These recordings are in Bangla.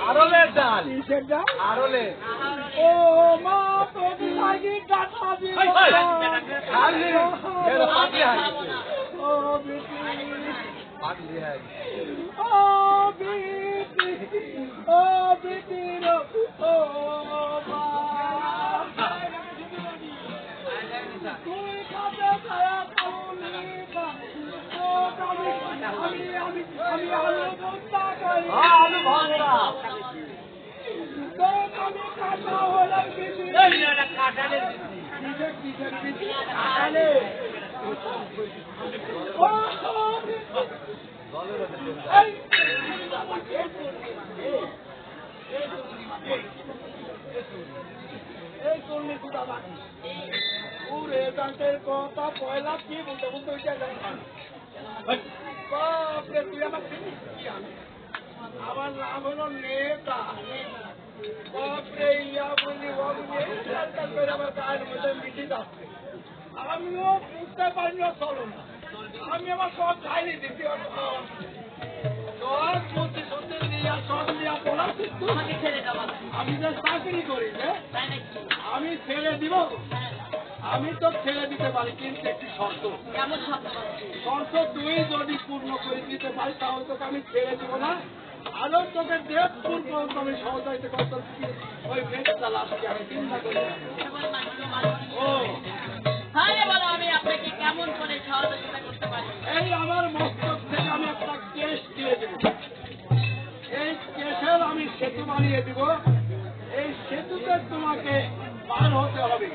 আরলের ডাল আরলে ও মা তোকে লাগি গাথা দিব খালি এর পাগলি হয় ও বেটি পাগলি হয় ও বেটি ও বেটি রে ও মা তুই কাছে ছায়া কাউলি ও আমি আলু ভর্তা করি আলু ভাঙরা তো আমি কাটা হলাম বেটি এই না কাটালে কিসের কাটালে ও এই এই করলি কুদা বাকি ওরে দান্তের কথা পয়লা কি বলতে বলতে ওইটা জানি বাপরে তুই আমার চিনিস কি আমি আমার নাম হলো নেতা বাপরে ইয়া বলি আমার গায়ের মধ্যে মিটি যাচ্ছে আমিও বুঝতে পারি না চলো না আমি আমার সব খাইনি দিচ্ছি সব বুদ্ধি সত্যি নিয়ে সব নিয়ে পড়া আমি যে চাকরি করি যে আমি ছেড়ে দিব আমি তো ছেড়ে দিতে পারি কিন্তু একটি শর্ত শর্ত তুই যদি পূর্ণ করে দিতে পারি তাহলে তোকে আমি ছেড়ে দিব না আরো তোকে দেব পূর্ণ আমি সহযোগিতা করতে ওই বেশ চালাচ্ছি আমি চিন্তা করি ও আমি আপনাকে কেমন করে সহযোগিতা করতে পারি? এই আমার মস্তক থেকে আমি একটা কেস দিয়ে দেব এই কেসের আমি সেতু বানিয়ে দিব এই সেতুতে তোমাকে পার হতে হবে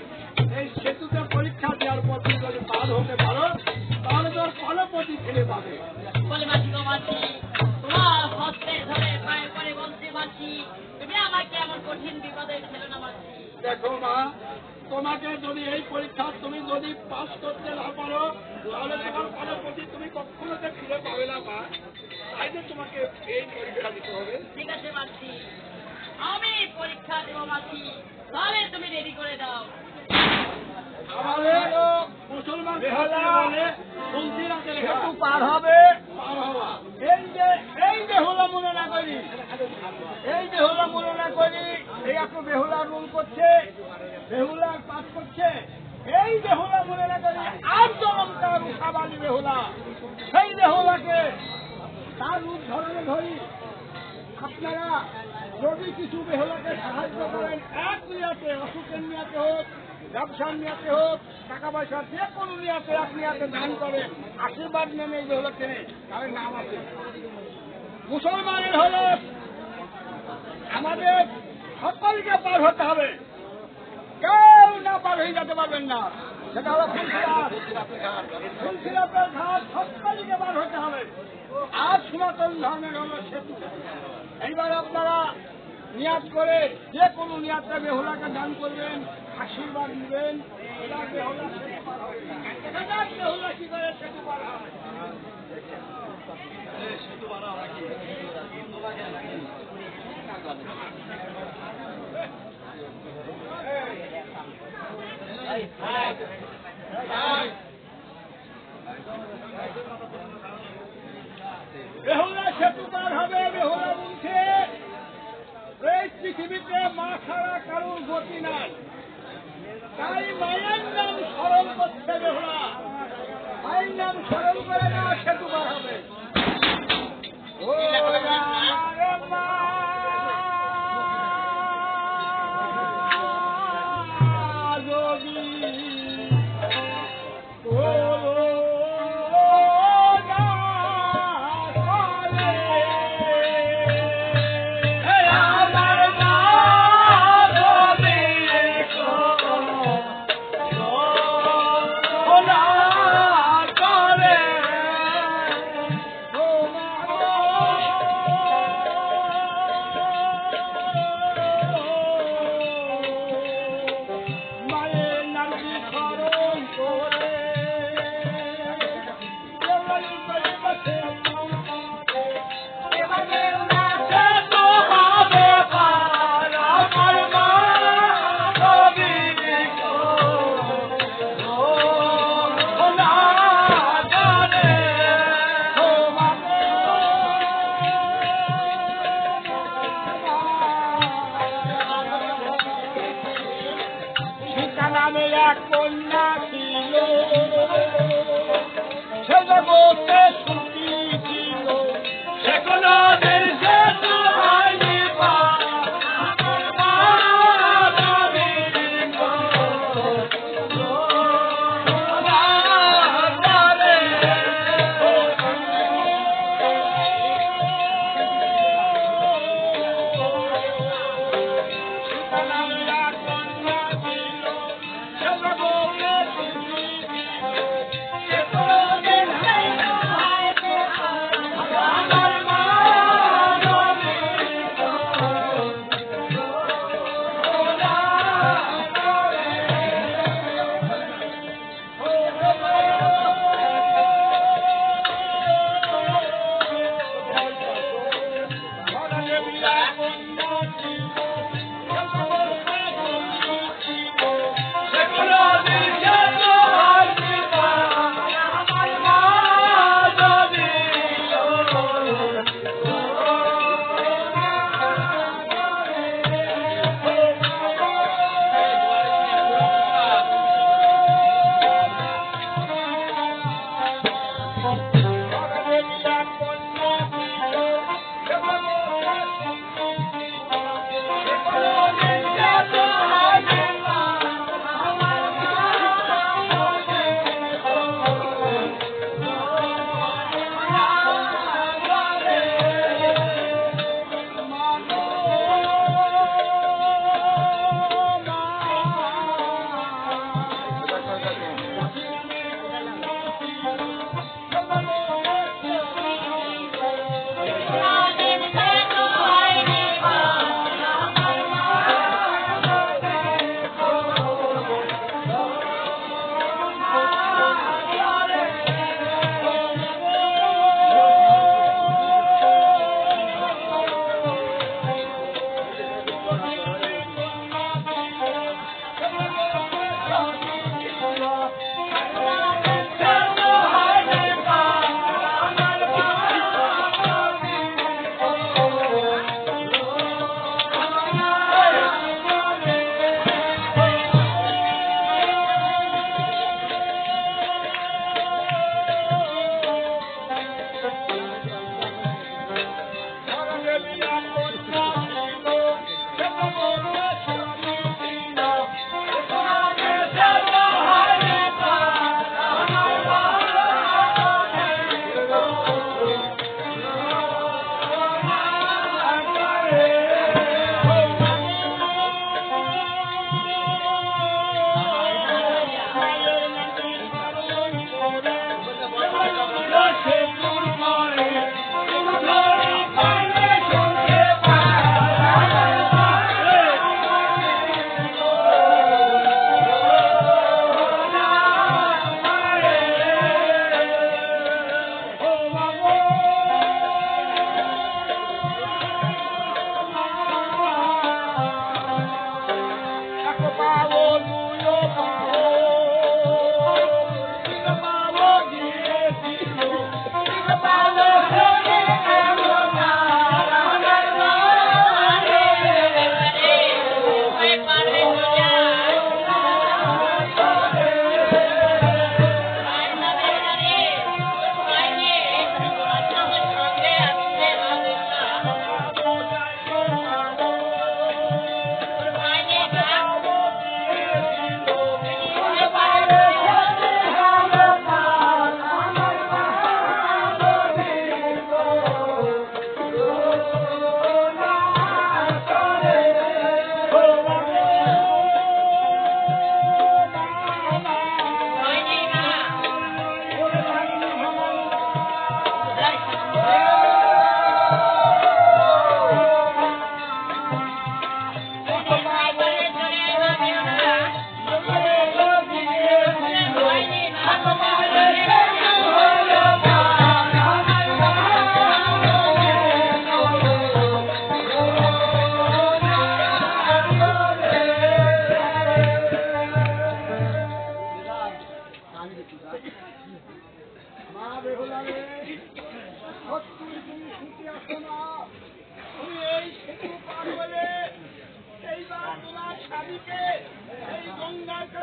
এই সেতুতে পরীক্ষা দেওয়ার পর তুমি যদি পার হতে পারো তাহলে তোর ফলপতি ছেলে পাবে বলে মাছি গো মাছি, তোমার হস্তে ধরে পায়ে পরে বলছি মাছি, তুমি আমাকে এমন কঠিন বিপদে ছিল না মাছি। দেখো মা তোমাকে যদি এই পরীক্ষা তুমি যদি পাস করতে না পারো তাহলে তোমার ফলপতি তুমি কখনো ফিরে পাবে না মা তাই যে তোমাকে এই পরীক্ষা দিতে হবে ঠিক আছে মাছি, আমি পরীক্ষা দেবো মাছি, তাহলে তুমি রেডি করে দাও। আমাদের মুসলমান বলে সেতু পার হবে পার হওয়া এই বেহুলা মনে না করি এই বেহুলা মনে না করি এই একটু বেহুলা রুল করছে বেহুলার পাস করছে এই বেহুলা মনে না করি আর চরমকার উঠাবালি বেহুলা সেই বেহুলাকে তার রূপ ধরনে ধরি আপনারা যদি কিছু বেহুলাকে সাহায্য করেন এক নিয়াতে অসুখের নিয়াতে হোক ব্যবসার নিয়াতে হোক টাকা পয়সা যে কোনো নিয়াতে এক নিয়াতে দান করেন আশীর্বাদ নেন এই বেহুলা কেনে তাদের নাম আছে মুসলমানের হলো আমাদের সকলকে পার হতে হবে কেউ না পার হয়ে যেতে পারবেন না সেটা হলো ফুলসিরাতের ঘাট সকলকে পার হতে হবে আর সনাতন ধর্মের হলো সেতু এইবার আপনারা নিয়াত করে যে কোনো নিয়াতে বেহুলাকে দান করবেন আশীর্বাদ নেবেন এরা বেহুলা সেতু পার হবে বেহুলা কি করে সেতু পার হবে সেতু বানা নাকি বেহুলা সেতু পার হবে বেহুলা বলছে এই পৃথিবীতে মা ছাড়া কারোর গতি নাই তাই মায়ের নাম স্মরণ করছে বেহুলা মায়ের নাম স্মরণ করে না সেতু পার হবে ও মা যদি এক কন্যা ছিল, সে জগতে সুখী ছিল, সে কোনদিন শেষ হয়নি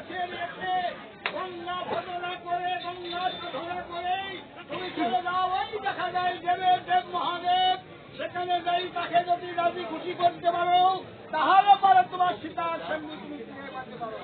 বাঁচিয়ে নিয়েছে। গঙ্গা ভজনা করে, গঙ্গা ধরা করেই তুমি চলে যাও। ওই দেখা যায় দেবের দেব মহাদেব, সেখানে যাই তাকে যদি রাজি খুশি করতে পারো, তাহলে পরে তোমার সীতার সঙ্গে তুমি ফিরে পারতে পারো।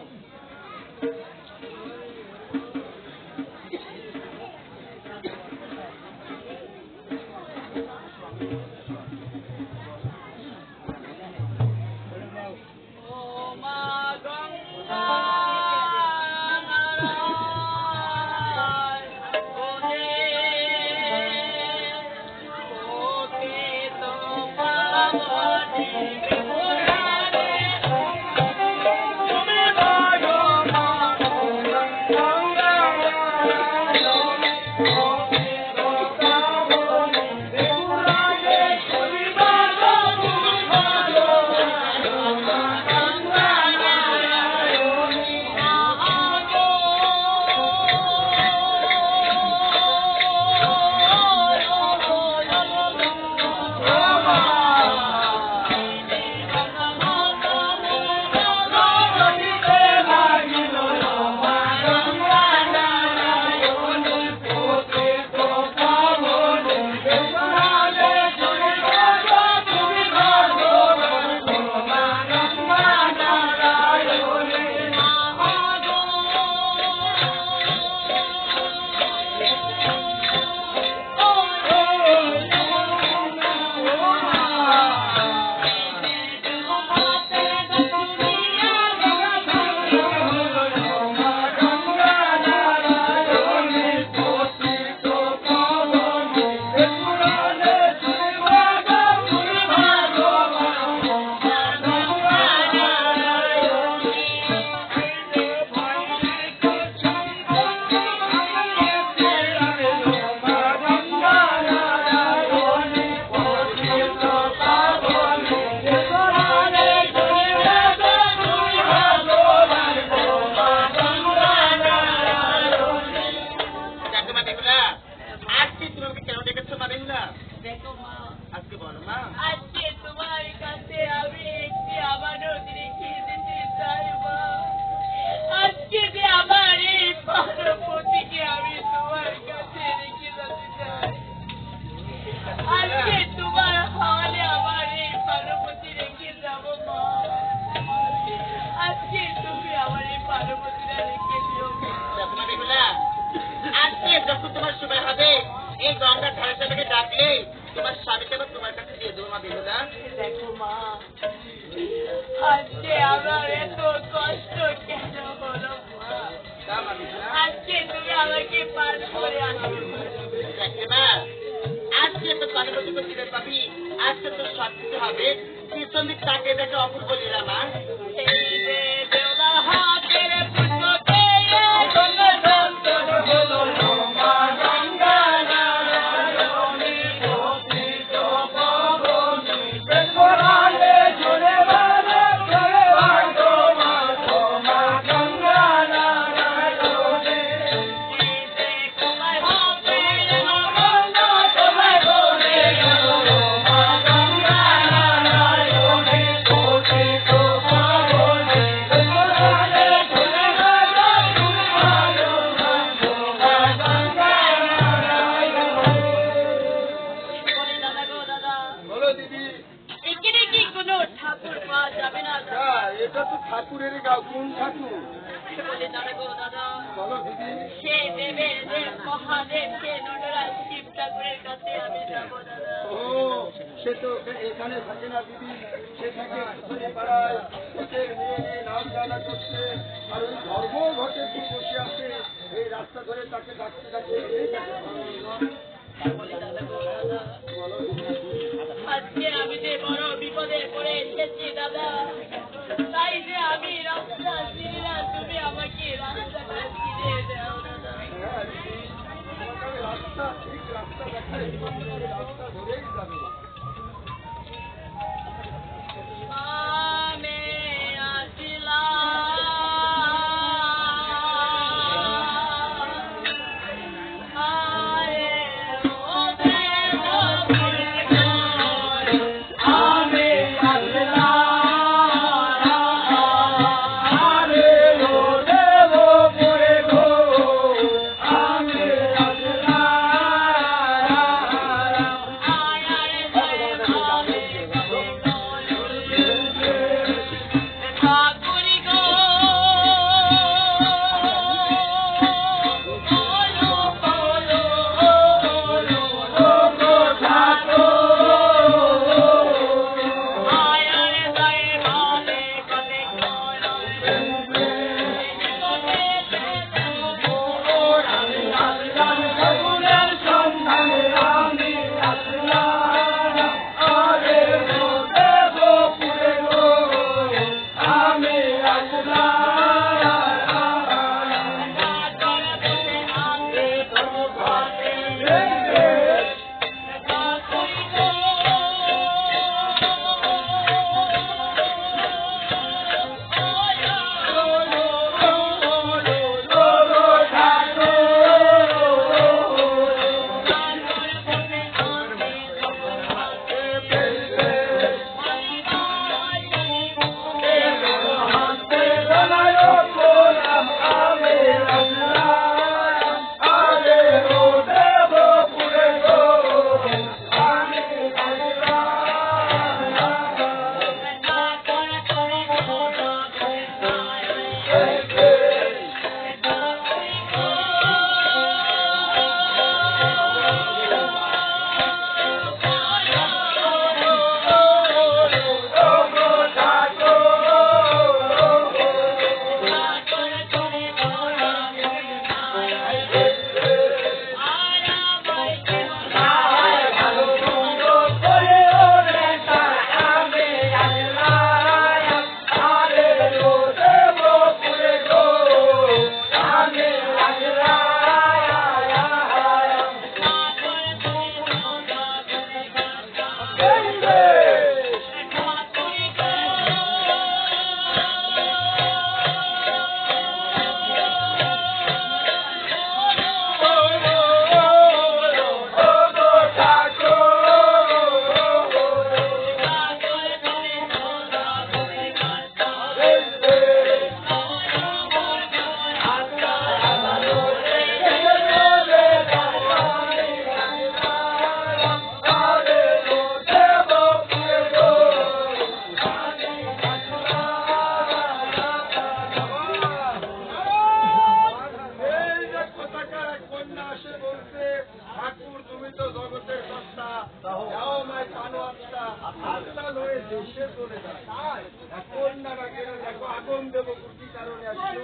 পাগল হয়ে দেশে চলে যায়। তাই কন্যাটাকে দেখো আগুন দেবো কি কারণে আসলো।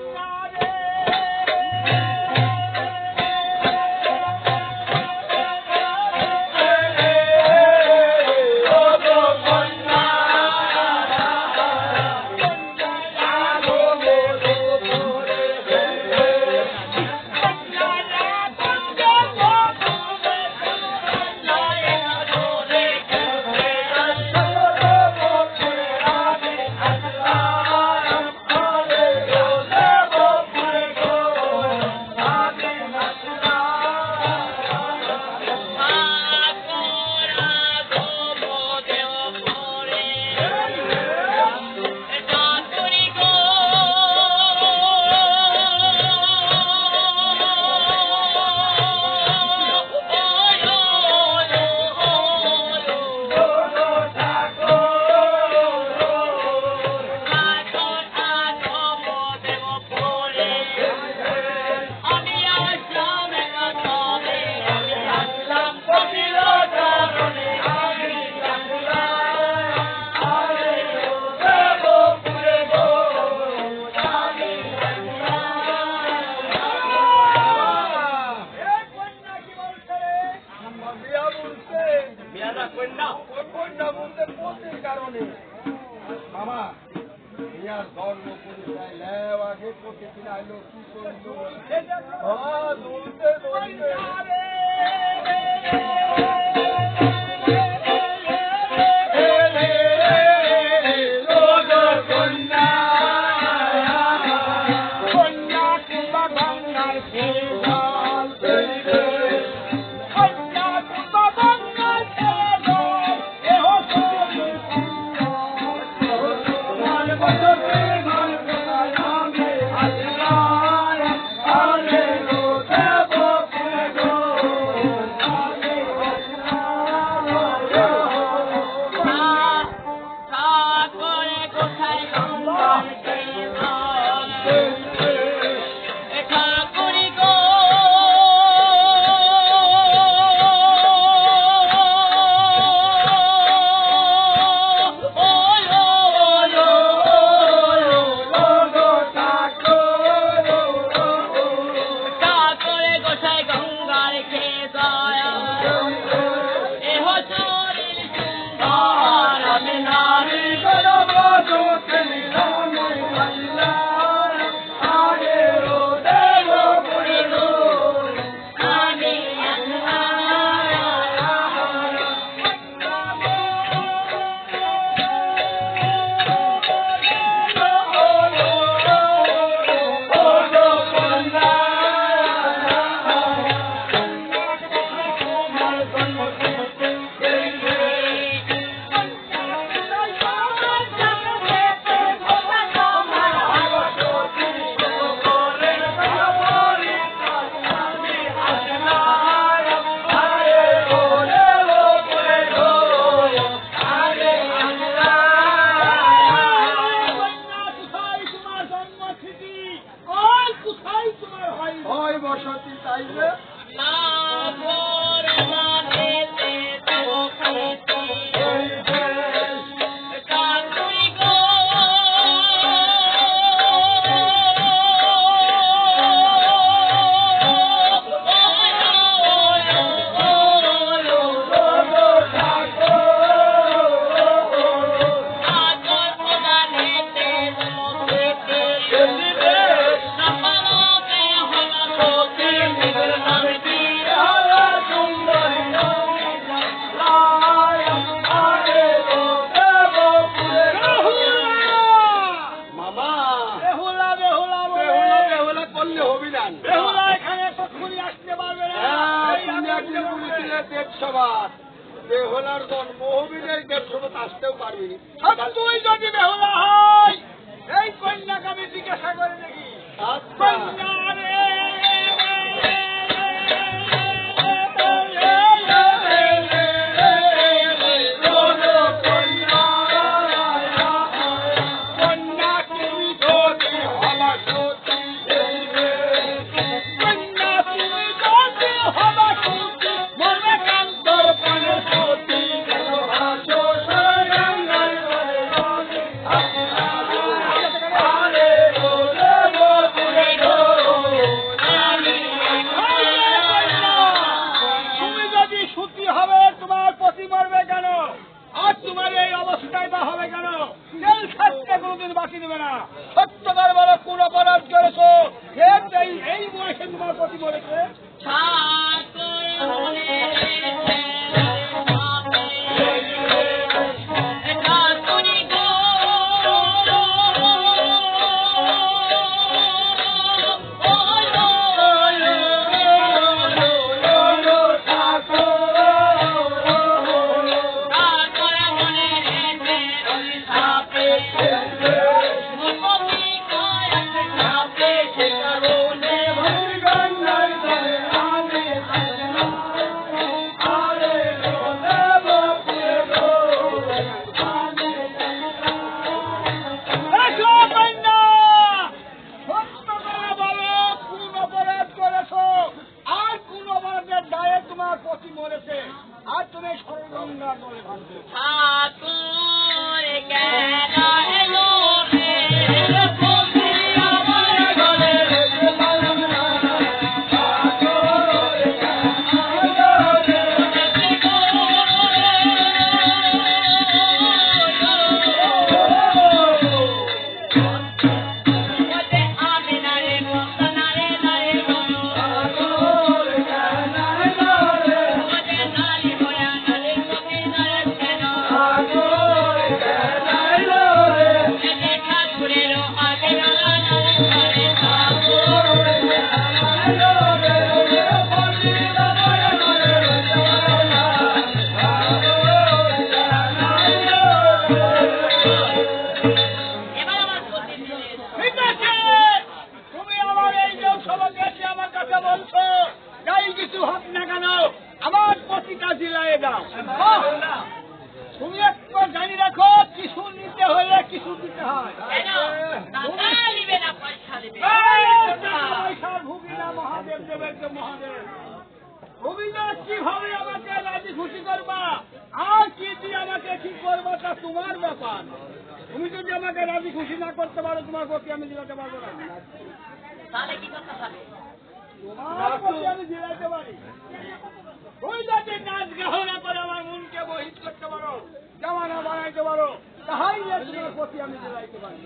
মামা ইয়ার ধর্ম পরিচয় লেও আগে প্রতিদিন আইলো কি করলো দুলতে দুলতে বসতি চাইলে বেহুলার জন্ম হবিলের দেড়শো আসতেও পারবি তুই যদি বেহুলা হয় এই কন্যাকে আমি জিজ্ঞাসা করে দেখি কোনোদিন বাকি দেবে না। সত্যকার বলো কোন অপরাধ করেছো? এই বয়সে তোমার প্রতি বলেছে আর তুমি সর্বঙ্গা বলে ভাবছো। তুমি একবার জানি রাখো, কিছু নিতে হলে কিছু দিতে হয়। পয়সার ভুগি না মহাদেব দেবের যে মহাদেব। তুমি না কিভাবে আমাকে রাজি খুশি করবা আর কি দিয়ে আমাকে ঠিক করবো তা তোমার ব্যাপার। তুমি যদি আমাকে রাজি খুশি না করতে পারো তোমার প্রতি আমি দিলাতে পারবো না। তোমার প্রতি আমি দিলাতে পারি ওই যাতে নাচ গাহনা করে আমার মনকে বহিত করতে পারো, জামানা বানাইতে পারো, তাহাই তোমার প্রতি আমি দিলাইতে পারি।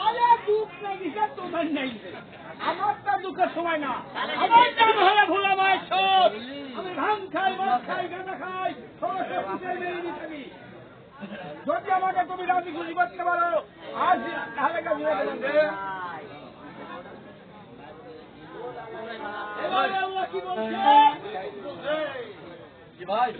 আরে দুঃখ নেই দিশা তোমার নেই, আমারটা দুঃখের সময় না। আমার নাম হলে ভোলা মায়ের ছোট, আমি ধান খাই, মাছ খাই, গাঁদা খাই, থাকি। যদি আমাকে তুমি রাজি খুশি করতে পারো আজ তাহলে কি বলছে ভাই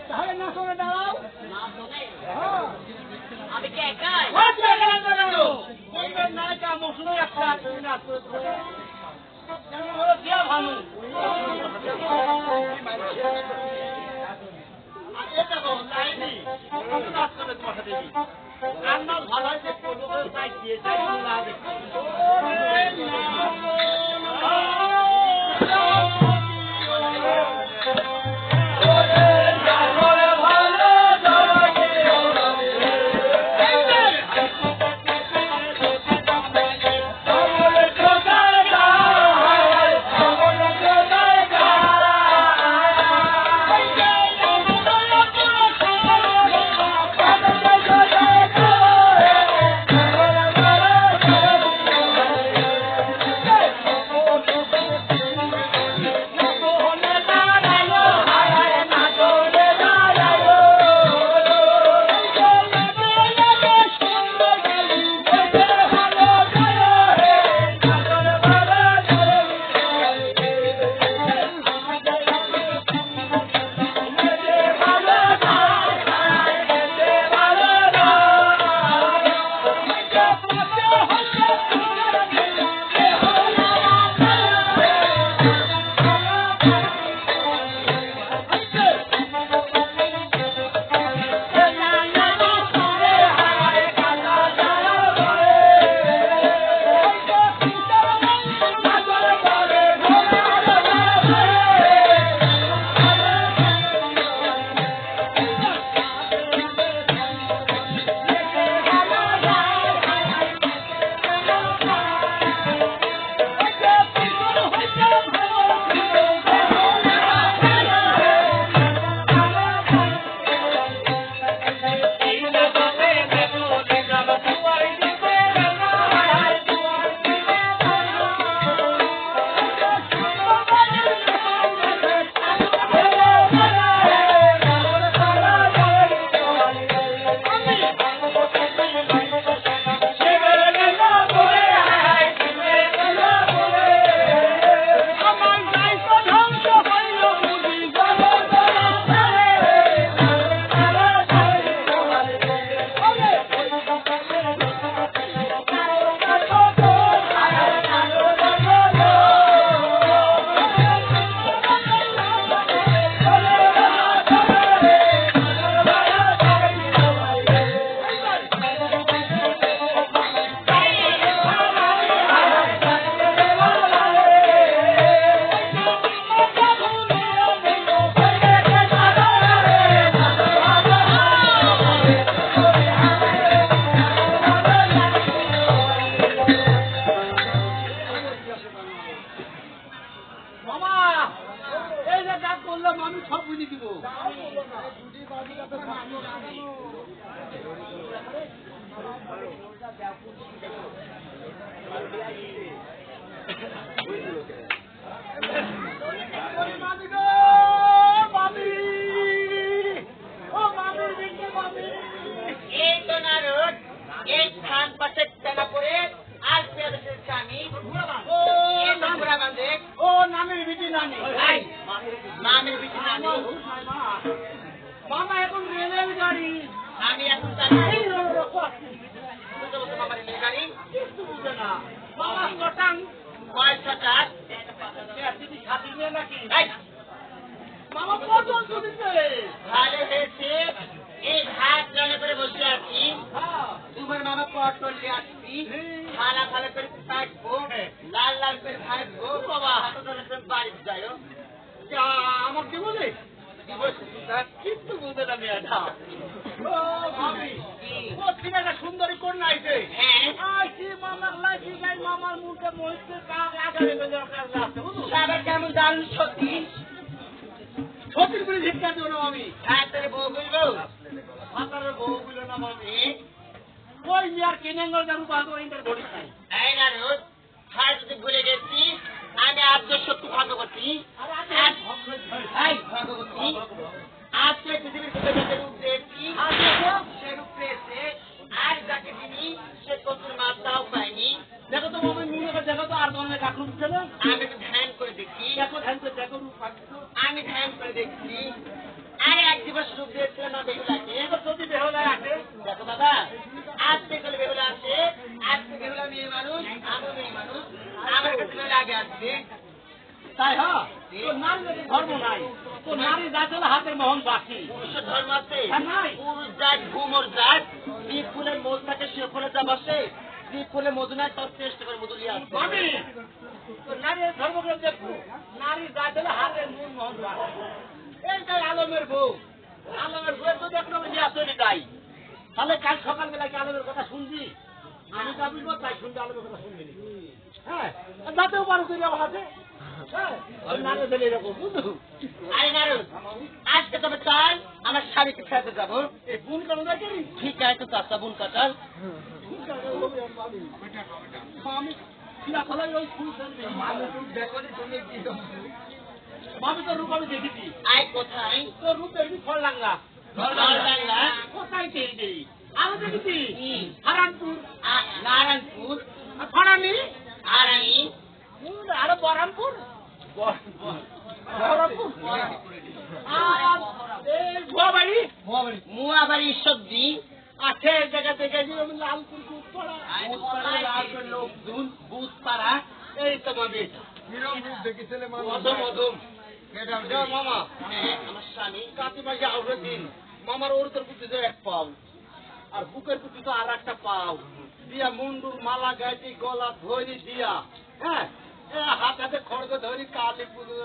তাহলে না শোনে দাঁড়াও আমি কে একাই নায়িকা মৌসুমে একটা হলো দিয়া ভানু। যাইনি কত রাত করে তোমার সাথে দিই রান্নার ভালো হয়েছে কোনো তাই দিয়ে যাই না দেখি মামা এখন রেলের গাড়ি আমি এখন গাড়ি কিছু বুঝে না মামা শটাং কয়টা নাকি মামা কজন শুনেছে ভালো হয়েছে এই ভাত জলে করে বসে আছি তোমার মামা পটল দিয়ে আসছি খালা ভালো করে কাটবো লাল লাল করে ভাজবো বাবা বাড়ি যাই আমাকে বলে কিন্তু বুঝতে না মেয়েটা সুন্দরী কন্যা আইছে হ্যাঁ মামার লাইফি যাই মামার মুখে মহিষে কাক লাগালে সারা কেমন দারুণ সত্যি সতীর করে ভিক্ষা দেবো আমি হ্যাঁ তোর বউ বলবো মাতার বউ বলল না মামি ওই মেয়ার কেনেঙ্গল জানু বাদো ইন্টার ঘড়ি নাই এই না রোজ খাই যদি ভুলে গেছি আমি আজকে সত্যি ভাগ্য করছি ভাগ্য করছি আজকে পৃথিবীর কোথায় রূপ পেয়েছি সে রূপ পেয়েছে আর যাকে চিনি সে কচুর মাত্রাও পায়নি দেখো তো মামি মুখে দেখো তো আর ধরনের কাকুর দিচ্ছে না আমি তো ধ্যান করে দেখি দেখো ধ্যান করে দেখো রূপ পাচ্ছ আমি ধ্যান করে দেখছি আরে এক দিবস রূপ দিয়েছিলাম না বেহুলাকে যদি বেহলায় আসে দেখো দাদা আজ থেকে বেহুলা আসে আজকে বেহুলা মেয়ে মানুষ আমি মেয়ে মানুষ আমার কাছে বেহুলা আগে আসছে তাই হ্যাঁ নারী ধর্ম নাই তো নারী জাত হলো হাতের মোহন বাকি। পুরুষের ধর্ম আছে, নাই। পুরুষ জাত ঘুমর জাত, যে ফুলে মধু থাকে সে ফুলে যা বসে, যে ফুলে মধু নাই তার চেষ্টা করে মধু লিয়ে আসবে। আমি তো নারীর ধর্মকে দেখবো, নারী জাত হলো হাতের মূল মোহন বাকি। এইটাই আলমের বউ, আলমের বউ তো দেখলো আমি নিয়ে চলে যাই, তাহলে কাল সকালবেলা কি আলমের কথা শুনবি? আমি তো বুঝবো তাই শুনবি, আলমের কথা শুনবি না। হ্যাঁ, যাতেও পারো তুই আমার হাতে। হ্যাঁ, নারী ছেলে এরকম বুঝলো। আরে নারদ, আজকে তবে চল আমার স্বামীকে খেতে যাবো। এই ফোন কেন দেখি? ঠিক আছে তো চাষা বোন কাটাল। আমি কিনা ফলাই ওই ফুল ফেলবি। আমি তো রূপ আমি দেখেছি। আয় কোথায়? তোর রূপ দেখবি ফল লাগলা। ফলডাঙ্গা। কোথায় দেখবি? আমি দেখেছি কি? হারানপুর, নারায়ণপুর, ফড়ানি, আরানি, আরো বহরমপুর, বহরমপুর, আর এই ভুয়াবাড়ি, মুয়াবাড়ি সবজি, আছে এই জায়গা থেকে আমি লালপুর উত্তরা, লালপুর লোকজন, বুধপাড়া, এই তো মামি। মধম মধম। মামা, আমার স্বামী কাতি মাঝে আউরে দিন মামার ওর তোর পুঁতি এক পাও আর বুকের পুঁতি তো আর একটা পাও দিয়া মুন্ডুর মালা গাইতি গলা ধরি দিয়া, হ্যাঁ হাত হাতে খড়গ ধরি কালী পুজো।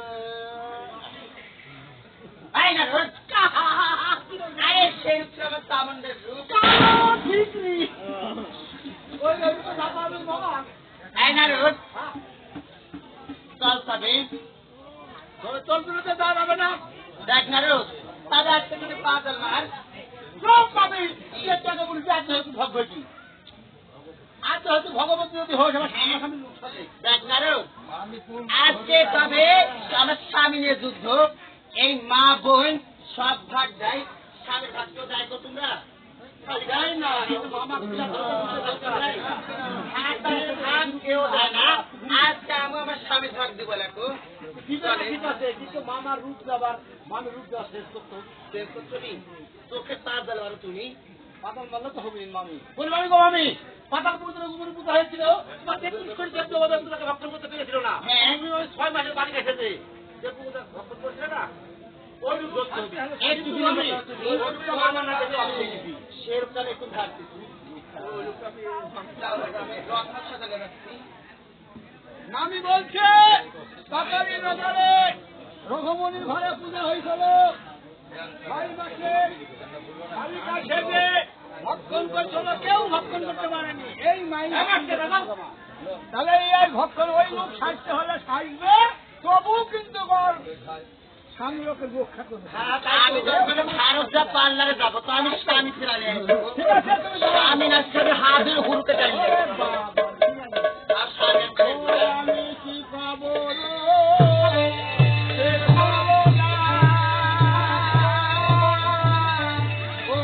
আরে নারদ, আরে সেই হচ্ছে আমার তামন্ডের রূপ। আরে নারদ, চল তবে। চলতে দাঁড়াবে না, দেখ নারদ, তাহলে আজকে তোকে পাগল মার। সব পাবি টাকা বলছি আজ হয়তো ভগবতী, আজ হয়তো ভগবতী যদি হয় আমার সামনাসামনি লোক সাথে। দেখ নারদ, আজকে তবে আমার স্বামী নিয়ে যুদ্ধ। এই মা বোন সব ভাগ দেয়, স্বামীর ভাগ কেউ দেয় তো তোমরা? যাই না মামা ভাগ কেউ দেয় না। আজকে আমি আমার স্বামীর ভাগ দিব লাগবো। ঠিক আছে, কিন্তু মামার রূপ যাবার মামের রূপ যাওয়া শেষ করতো, শেষ করছো নি? চোখে তার জ্বালা মারো তুমি। পাতাল মারলে তো হবে মামি। বলি মামি গো মামি, পাতাল পুজোর গুমরি পূজা হয়েছিল, তোমার 33 কোটি দেবতা তোমাকে ভক্ষণ করতে পেরেছিল না? হ্যাঁ। তুমি ওই 6 মাসের বাড়ি গেছে যে পূজা ভক্ষণ করছিলে না, ওই রূপ ধরতে হবে। একটু মামি, ওই রূপটা মামা না দেখে আমি দেখেছি। শেরটার একটু ঘাটতেছি। মামি বলছে কাকারি নগরে রঘুমনির ঘরে পূজা হয়েছিল 6 মাসে কালিকা সেজে ভক্ষণ করছিল, কেউ ভক্ষণ করতে পারেনি। এই মাইন তাহলে এই ভক্ষণ ওই লোক সাজতে হলে সাজবে, তবু কিন্তু স্বামী লোকের রক্ষা করবে। আমি যখন ভারত যা পার্লারে যাবো তো আমি স্বামী ফেরালে ঠিক আছে, তুমি যাও। স্বামী না ছেড়ে হাতের হুরুতে টানলে ওরে বাবা, আর স্বামী আমি কি পাবো সে ভালো না। ও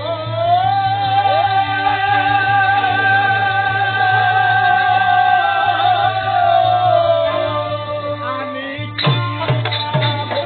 আমি কি পাবো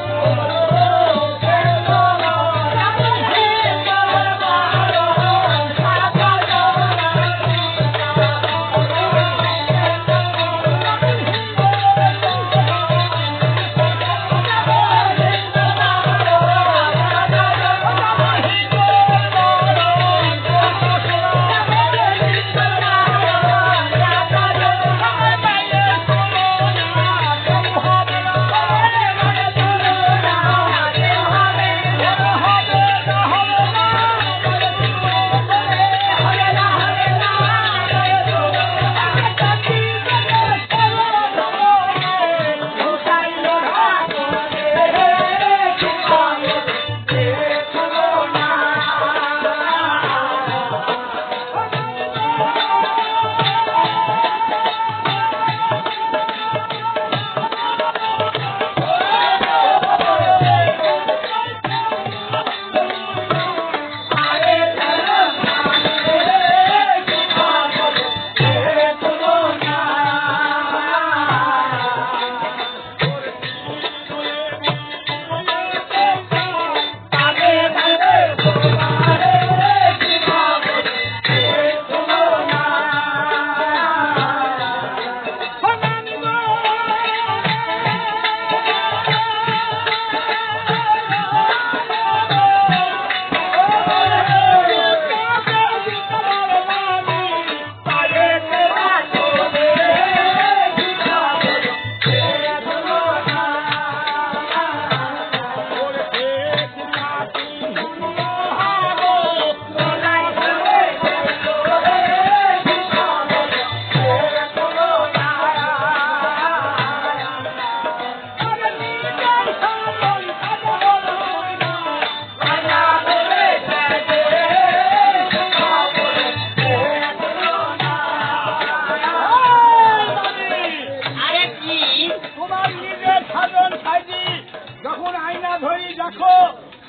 যখনই দেখো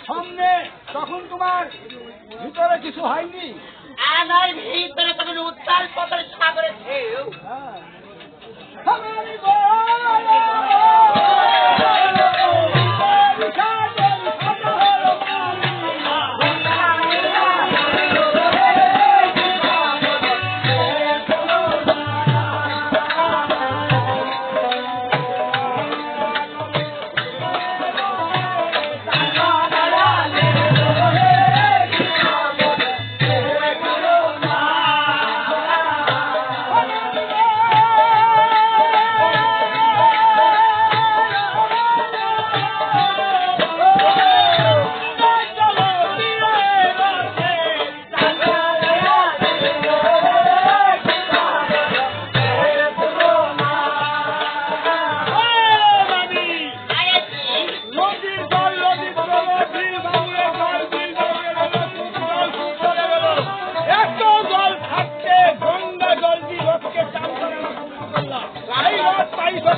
সামনে তখন তোমার ভিতরে কিছু হয়নি? আমার ভিতরে তখন উত্তাল পতন সাগরে ঢেউ। আমারই বল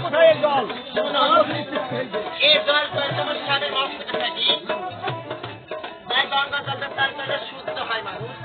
কোথায় জল? এই জল তোমার সাথে নষ্ট থাকি তাই গঙ্গা জলটা তার কাছে শুদ্ধ হয় মানুষ।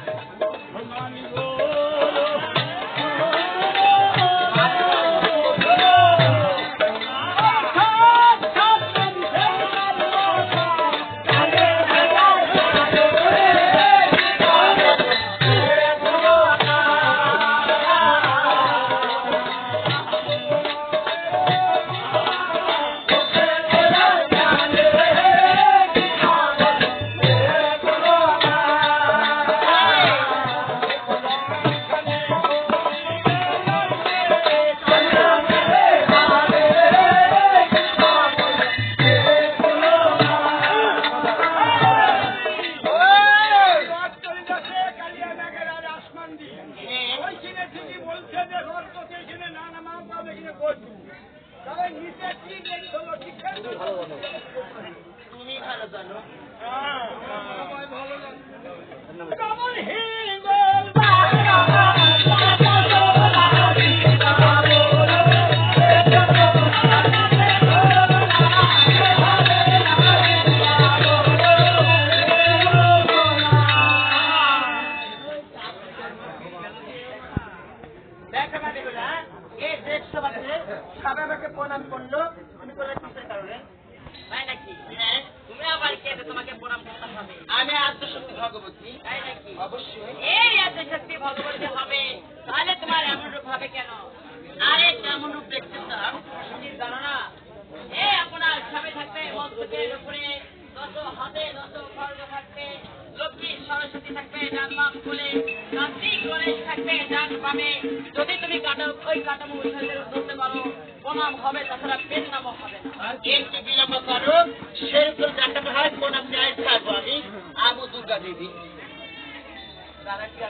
তুমি ভালো জানো। প্রণাম করলো তুমি করলে কিসের কারণে? তাই নাকি? হ্যাঁ। তুমি আবার কে তোমাকে প্রণাম করতে হবে? আমি আদ্যশক্তি ভগবতী। তাই নাকি? অবশ্যই। এই আদ্যশক্তি ভগবতী হবে তাহলে তোমার এমন রূপ হবে কেন? আরে কেমন রূপ দেখতেছিলাম তুমি জানো না? এই আপনার সামনে থাকবে মস্তকের উপরে 10 হাতে 10 খড়গ থাকবে, লক্ষ্মী সরস্বতী থাকবে ডান বাম কোলে, কার্তিক গণেশ থাকবে ডান বামে। যদি তুমি ওই কাঠামো ধরতে পারো প্রণাম হবে, তাছাড়া পেন নামও হবে না। একটু বিলম্ব করো, সেরকম ডাক্তার হয় প্রণাম চাই থাকবো আমি। আমু দুর্গা দেবী। দাদা কি